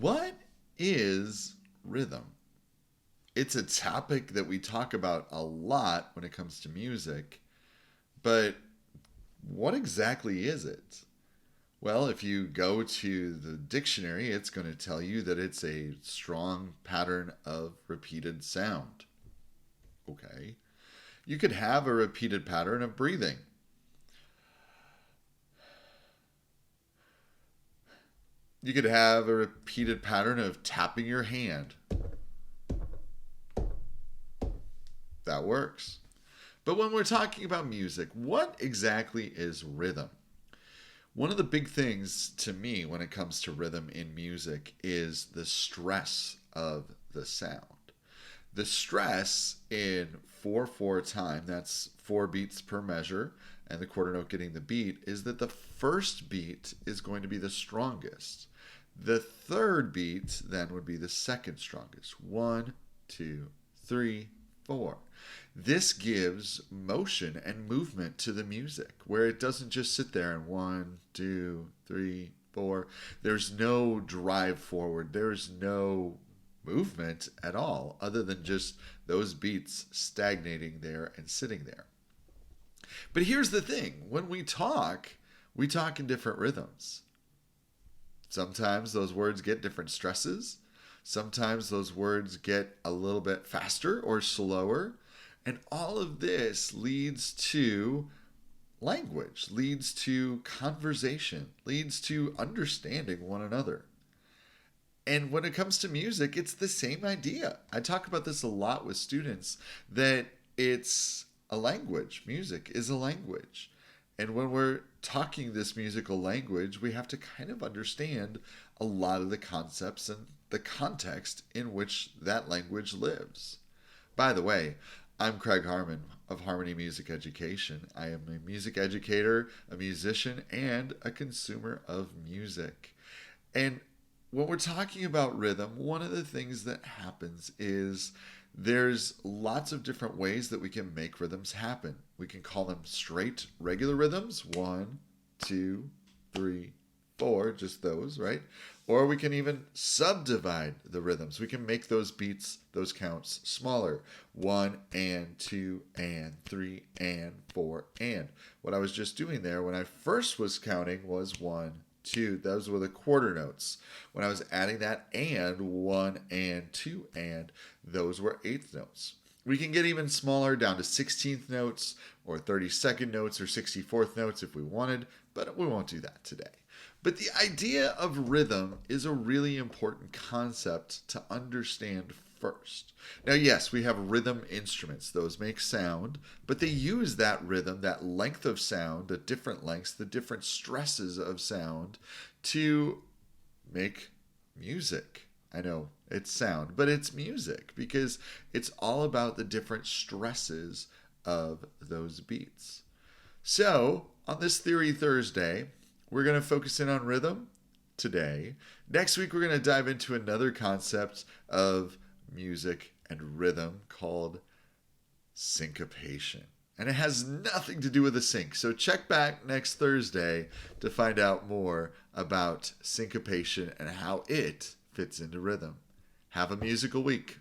What is rhythm? It's a topic that we talk about a lot when it comes to music, but what exactly is it? Well, if you go to the dictionary, it's going to tell you that it's a strong pattern of repeated sound. Okay. You could have a repeated pattern of breathing. You could have a repeated pattern of tapping your hand. That works. But when we're talking about music, what exactly is rhythm? One of the big things to me when it comes to rhythm in music is the stress of the sound. The stress in 4/4 time, that's 4 beats per measure, and the quarter note getting the beat, is that the first beat is going to be the strongest. The third beat then would be the second strongest. 1, 2, 3, 4. This gives motion and movement to the music, where it doesn't just sit there and 1, 2, 3, 4. There's no drive forward. There's no movement at all, other than just those beats stagnating there and sitting there. But here's the thing: when we talk in different rhythms. Sometimes those words get different stresses. Sometimes those words get a little bit faster or slower. And all of this leads to language, leads to conversation, leads to understanding one another. And when it comes to music, it's the same idea. I talk about this a lot with students, that it's a language. Music is a language. And when we're talking this musical language, we have to kind of understand a lot of the concepts and the context in which that language lives. By the way, I'm Craig Harmann of Harmony Music Education. I am a music educator, a musician, and a consumer of music. And when we're talking about rhythm, one of the things that happens is there's lots of different ways that we can make rhythms happen. We can call them straight, regular rhythms, 1, 2, 3, 4, just those, right? Or we can even subdivide the rhythms. We can make those beats, those counts smaller. 1 and 2 and 3 and 4 and. What I was just doing there when I first was counting was 1, 2. Those were the quarter notes. When I was adding that and 1 and 2 and, those were eighth notes. We can get even smaller, down to 16th notes or 32nd notes or 64th notes if we wanted, but we won't do that today. But the idea of rhythm is a really important concept to understand first. Now, yes, we have rhythm instruments. Those make sound, but they use that rhythm, that length of sound, the different lengths, the different stresses of sound to make music. I know it's sound, but it's music because it's all about the different stresses of those beats. So, on this Theory Thursday, we're going to focus in on rhythm today. Next week, we're going to dive into another concept of music and rhythm called syncopation. And it has nothing to do with the sync. So check back next Thursday to find out more about syncopation and how it fits into rhythm. Have a musical week.